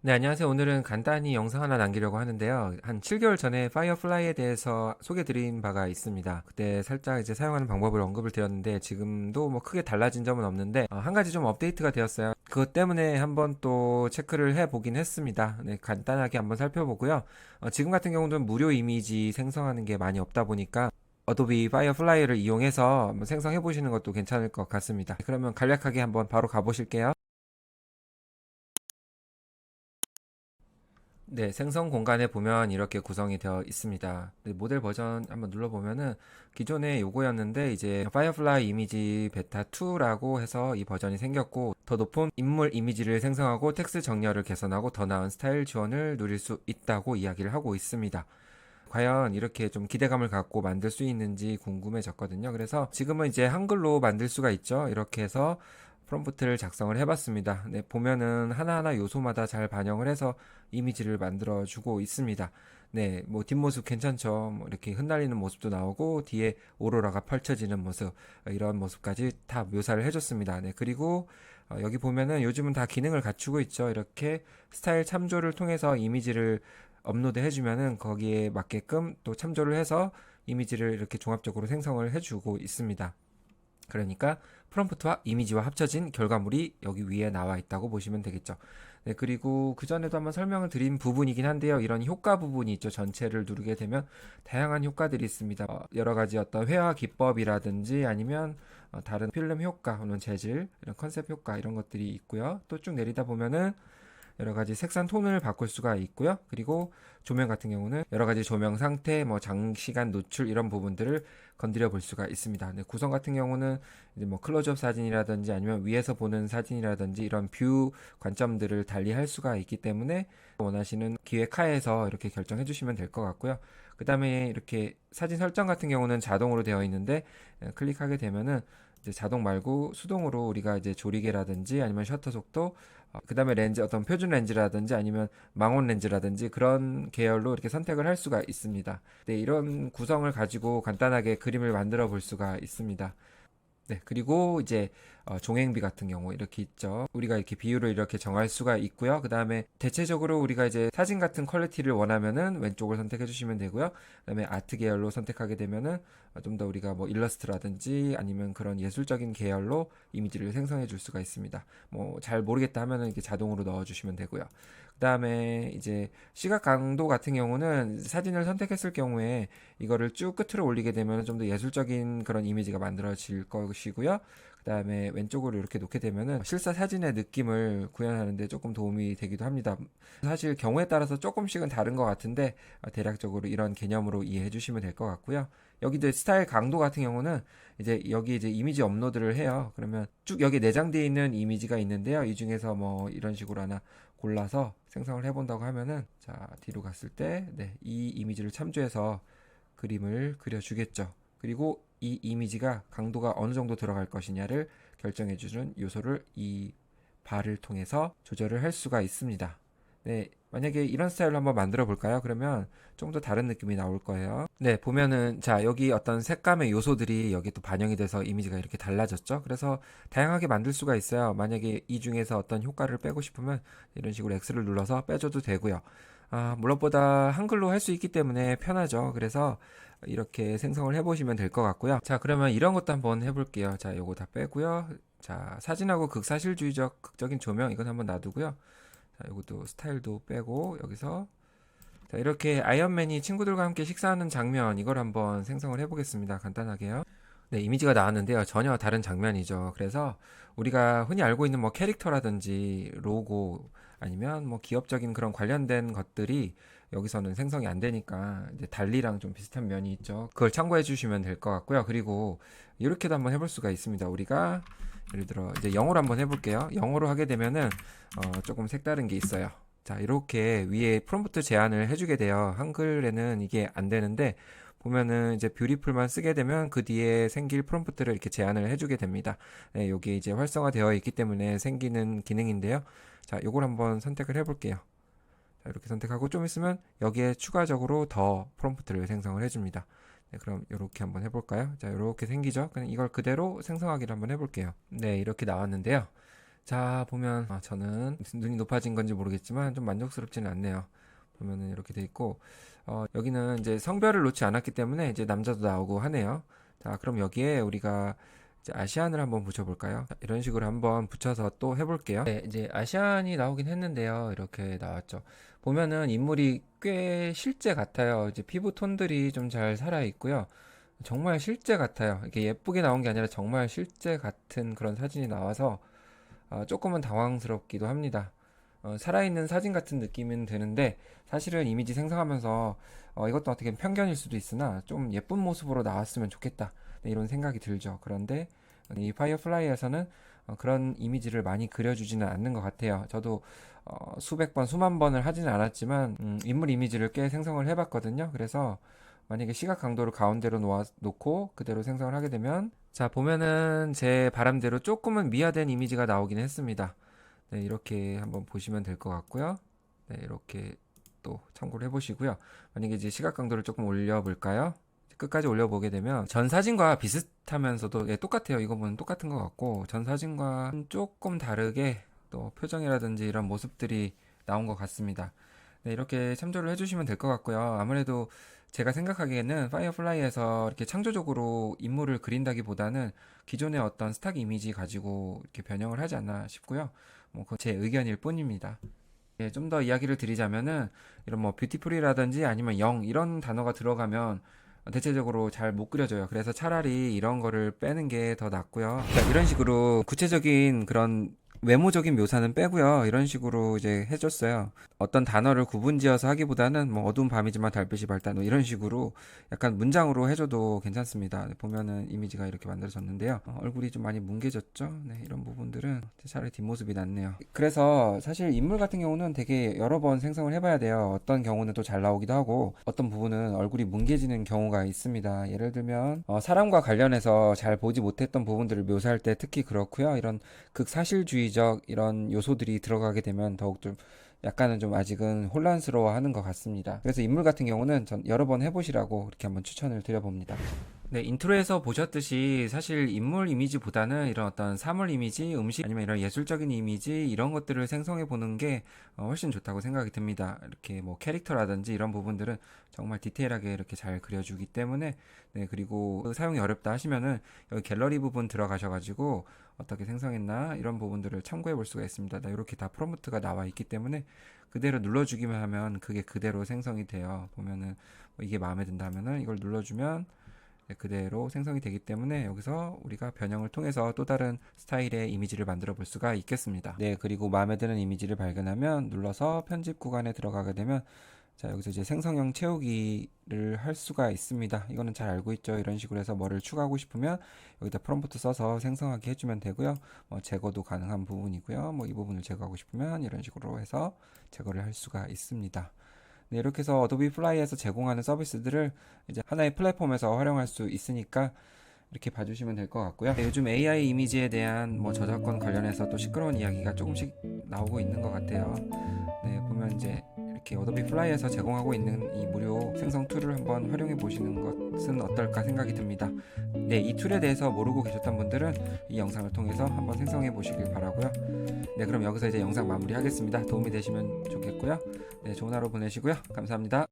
네, 안녕하세요. 오늘은 간단히 영상 하나 남기려고 하는데요. 한 7개월 전에 파이어플라이에 대해서 소개드린 바가 있습니다. 그때 살짝 이제 사용하는 방법을 언급을 드렸는데 지금도 뭐 크게 달라진 점은 없는데 한 가지 좀 업데이트가 되었어요. 그것 때문에 한번 또 체크를 해보긴 했습니다. 네, 간단하게 한번 살펴보고요. 지금 같은 경우는 무료 이미지 생성하는 게 많이 없다 보니까 어도비 파이어플라이를 이용해서 한번 생성해 보시는 것도 괜찮을 것 같습니다. 그러면 간략하게 한번 바로 가보실게요. 네, 생성 공간에 보면 이렇게 구성이 되어 있습니다. 네, 모델 버전 한번 눌러보면은 기존에 요거였는데 이제 파이어플라이 이미지 베타 2라고 해서 이 버전이 생겼고 더 높은 인물 이미지를 생성하고 텍스트 정렬을 개선하고 더 나은 스타일 지원을 누릴 수 있다고 이야기를 하고 있습니다. 과연 이렇게 좀 기대감을 갖고 만들 수 있는지 궁금해졌거든요. 그래서 지금은 이제 한글로 만들 수가 있죠. 이렇게 해서 프롬프트를 작성을 해봤습니다. 네, 보면은 하나하나 요소마다 잘 반영을 해서 이미지를 만들어 주고 있습니다. 네, 뭐 뒷모습 괜찮죠. 뭐 이렇게 흩날리는 모습도 나오고 뒤에 오로라가 펼쳐지는 모습, 이런 모습까지 다 묘사를 해줬습니다. 네, 그리고 여기 보면은 요즘은 다 기능을 갖추고 있죠. 이렇게 스타일 참조를 통해서 이미지를 업로드 해주면은 거기에 맞게끔 또 참조를 해서 이미지를 이렇게 종합적으로 생성을 해주고 있습니다. 그러니까 프롬프트와 이미지와 합쳐진 결과물이 여기 위에 나와 있다고 보시면 되겠죠. 네, 그리고 그 전에도 한번 설명을 드린 부분이긴 한데요. 이런 효과 부분이 있죠. 전체를 누르게 되면 다양한 효과들이 있습니다. 여러 가지 어떤 회화 기법이라든지 아니면 다른 필름 효과 혹은 재질, 이런 컨셉 효과 이런 것들이 있고요. 또 쭉 내리다 보면은 여러 가지 색상 톤을 바꿀 수가 있고요. 그리고 조명 같은 경우는 여러 가지 조명 상태, 뭐 장시간 노출 이런 부분들을 건드려 볼 수가 있습니다. 네, 구성 같은 경우는 이제 뭐 클로즈업 사진이라든지 아니면 위에서 보는 사진이라든지 이런 뷰 관점들을 달리 할 수가 있기 때문에 원하시는 기획하에서 이렇게 결정해 주시면 될 것 같고요. 그 다음에 이렇게 사진 설정 같은 경우는 자동으로 되어 있는데 클릭하게 되면은 이제 자동 말고 수동으로 우리가 이제 조리개라든지 아니면 셔터 속도, 그 다음에 렌즈, 어떤 표준 렌즈라든지 아니면 망원 렌즈라든지 그런 계열로 이렇게 선택을 할 수가 있습니다. 네, 이런 구성을 가지고 간단하게 그림을 만들어 볼 수가 있습니다. 네, 그리고 이제 종횡비 같은 경우 이렇게 있죠. 우리가 이렇게 비율을 이렇게 정할 수가 있고요. 그 다음에 대체적으로 우리가 이제 사진 같은 퀄리티를 원하면은 왼쪽을 선택해 주시면 되고요. 그 다음에 아트 계열로 선택하게 되면은 좀 더 우리가 뭐 일러스트라든지 아니면 그런 예술적인 계열로 이미지를 생성해 줄 수가 있습니다. 뭐 잘 모르겠다 하면은 이렇게 자동으로 넣어 주시면 되고요. 그 다음에 이제 시각 강도 같은 경우는 사진을 선택했을 경우에 이거를 쭉 끝으로 올리게 되면 좀 더 예술적인 그런 이미지가 만들어질 것이고요. 그 다음에 왼쪽으로 이렇게 놓게 되면은 실사 사진의 느낌을 구현하는데 조금 도움이 되기도 합니다. 사실 경우에 따라서 조금씩은 다른 것 같은데 대략적으로 이런 개념으로 이해해 주시면 될 것 같고요. 여기도 스타일 강도 같은 경우는 이제 여기 이제 이미지 업로드를 해요. 그러면 쭉 여기 내장되어 있는 이미지가 있는데요. 이 중에서 뭐 이런 식으로 하나 골라서 생성을 해본다고 하면은 자 뒤로 갔을 때 네, 이 이미지를 참조해서 그림을 그려주겠죠. 그리고 이 이미지가 강도가 어느 정도 들어갈 것이냐를 결정해주는 요소를 이 바를 통해서 조절을 할 수가 있습니다. 네, 만약에 이런 스타일로 한번 만들어 볼까요? 그러면 좀 더 다른 느낌이 나올 거예요. 네, 보면은 자 여기 어떤 색감의 요소들이 여기 또 반영이 돼서 이미지가 이렇게 달라졌죠. 그래서 다양하게 만들 수가 있어요. 만약에 이 중에서 어떤 효과를 빼고 싶으면 이런 식으로 X를 눌러서 빼줘도 되고요. 무엇보다 한글로 할 수 있기 때문에 편하죠. 그래서 이렇게 생성을 해보시면 될 것 같고요. 자, 그러면 이런 것도 한번 해볼게요. 자, 요거 다 빼고요. 자, 사진하고 극사실주의적 극적인 조명 이건 한번 놔두고요. 자, 요것도 스타일도 빼고 여기서 자, 이렇게 아이언맨이 친구들과 함께 식사하는 장면 이걸 한번 생성을 해보겠습니다. 간단하게요. 네, 이미지가 나왔는데요. 전혀 다른 장면이죠. 그래서 우리가 흔히 알고 있는 뭐 캐릭터라든지 로고 아니면 뭐 기업적인 그런 관련된 것들이 여기서는 생성이 안 되니까 이제 달리랑 좀 비슷한 면이 있죠. 그걸 참고해 주시면 될 것 같고요. 그리고 이렇게도 한번 해볼 수가 있습니다. 우리가 예를 들어 이제 영어로 한번 해볼게요. 영어로 하게 되면은 조금 색다른 게 있어요. 자, 이렇게 위에 프롬프트 제한을 해주게 돼요. 한글에는 이게 안 되는데 보면은 이제 뷰티풀만 쓰게 되면 그 뒤에 생길 프롬프트를 이렇게 제한을 해주게 됩니다. 네, 여기 이제 활성화되어 있기 때문에 생기는 기능인데요. 자, 요걸 한번 선택을 해볼게요. 자, 이렇게 선택하고 좀 있으면 여기에 추가적으로 더 프롬프트를 생성을 해줍니다. 네, 그럼 이렇게 한번 해볼까요? 자, 이렇게 생기죠? 그냥 이걸 그대로 생성하기를 한번 해볼게요. 네, 이렇게 나왔는데요. 자, 보면 저는 눈이 높아진 건지 모르겠지만 좀 만족스럽지는 않네요. 보면은 이렇게 돼 있고 여기는 이제 성별을 놓지 않았기 때문에 이제 남자도 나오고 하네요. 자, 그럼 여기에 우리가 이제 아시안을 한번 붙여볼까요? 자, 이런 식으로 한번 붙여서 또 해볼게요. 네, 이제 아시안이 나오긴 했는데요. 이렇게 나왔죠. 보면은 인물이 꽤 실제 같아요. 이제 피부 톤들이 좀 잘 살아 있고요. 정말 실제 같아요. 이게 예쁘게 나온 게 아니라 정말 실제 같은 그런 사진이 나와서 조금은 당황스럽기도 합니다. 살아있는 사진 같은 느낌은 드는데 사실은 이미지 생성하면서 이것도 어떻게 보면 편견일 수도 있으나 좀 예쁜 모습으로 나왔으면 좋겠다, 네, 이런 생각이 들죠. 그런데 이 파이어플라이에서는 그런 이미지를 많이 그려주지는 않는 것 같아요. 저도 수백 번, 수만 번을 하지는 않았지만 인물 이미지를 꽤 생성을 해봤거든요. 그래서 만약에 시각 강도를 가운데로 놓고 그대로 생성을 하게 되면 자, 보면은 제 바람대로 조금은 미화된 이미지가 나오긴 했습니다. 네, 이렇게 한번 보시면 될 것 같고요. 네, 이렇게 또 참고를 해보시고요. 만약에 이제 시각 강도를 조금 올려볼까요? 끝까지 올려보게 되면 전 사진과 비슷하면서도 예, 똑같아요. 이거 보면 똑같은 것 같고 전 사진과 조금 다르게 또 표정이라든지 이런 모습들이 나온 것 같습니다. 네, 이렇게 참조를 해주시면 될 것 같고요. 아무래도 제가 생각하기에는 파이어플라이에서 이렇게 창조적으로 인물을 그린다기보다는 기존의 어떤 스탁 이미지 가지고 이렇게 변형을 하지 않나 싶고요. 뭐 그건 제 의견일 뿐입니다. 예, 좀 더 이야기를 드리자면은 이런 뭐 뷰티풀이라든지 아니면 영 이런 단어가 들어가면 대체적으로 잘 못 그려져요. 그래서 차라리 이런 거를 빼는 게 더 낫고요. 자, 이런 식으로 구체적인 그런 외모적인 묘사는 빼고요. 이런 식으로 이제 해줬어요. 어떤 단어를 구분지어서 하기보다는 뭐 어두운 밤이지만 달빛이 밝다 뭐 이런 식으로 약간 문장으로 해줘도 괜찮습니다. 보면은 이미지가 이렇게 만들어졌는데요. 얼굴이 좀 많이 뭉개졌죠. 네, 이런 부분들은 차라리 뒷모습이 낫네요. 그래서 사실 인물 같은 경우는 되게 여러 번 생성을 해봐야 돼요. 어떤 경우는 또 잘 나오기도 하고 어떤 부분은 얼굴이 뭉개지는 경우가 있습니다. 예를 들면 사람과 관련해서 잘 보지 못했던 부분들을 묘사할 때 특히 그렇고요. 이런 극사실주의적 이런 요소들이 들어가게 되면 더욱 좀 약간은 좀 아직은 혼란스러워하는 것 같습니다. 그래서 인물 같은 경우는 전 여러 번 해보시라고 이렇게 한번 추천을 드려봅니다. 네, 인트로에서 보셨듯이 사실 인물 이미지보다는 이런 어떤 사물 이미지, 음식 아니면 이런 예술적인 이미지 이런 것들을 생성해 보는 게 훨씬 좋다고 생각이 듭니다. 이렇게 뭐 캐릭터라든지 이런 부분들은 정말 디테일하게 이렇게 잘 그려주기 때문에 네, 그리고 사용이 어렵다 하시면은 여기 갤러리 부분 들어가셔가지고 어떻게 생성했나 이런 부분들을 참고해 볼 수가 있습니다. 이렇게 다 프롬프트가 나와 있기 때문에 그대로 눌러주기만 하면 그게 그대로 생성이 돼요. 보면은 뭐 이게 마음에 든다 하면은 이걸 눌러주면 네, 그대로 생성이 되기 때문에 여기서 우리가 변형을 통해서 또 다른 스타일의 이미지를 만들어 볼 수가 있겠습니다. 네, 그리고 마음에 드는 이미지를 발견하면 눌러서 편집 구간에 들어가게 되면 자, 여기서 이제 생성형 채우기를 할 수가 있습니다. 이거는 잘 알고 있죠. 이런 식으로 해서 뭐를 추가하고 싶으면 여기다 프롬프트 써서 생성하게 해주면 되고요. 제거도 가능한 부분이고요. 뭐 이 부분을 제거하고 싶으면 이런 식으로 해서 제거를 할 수가 있습니다. 네, 이렇게 해서 어도비 플라이에서 제공하는 서비스들을 이제 하나의 플랫폼에서 활용할 수 있으니까 이렇게 봐주시면 될 것 같고요. 네, 요즘 AI 이미지에 대한 뭐 저작권 관련해서 또 시끄러운 이야기가 조금씩 나오고 있는 것 같아요. 네, 보면 이제 이렇게 어도비 플라이에서 제공하고 있는 이 무료 생성 툴을 한번 활용해 보시는 것은 어떨까 생각이 듭니다. 네, 이 툴에 대해서 모르고 계셨던 분들은 이 영상을 통해서 한번 생성해 보시길 바라고요. 네, 그럼 여기서 이제 영상 마무리하겠습니다. 도움이 되시면 좋겠고요. 네, 좋은 하루 보내시고요. 감사합니다.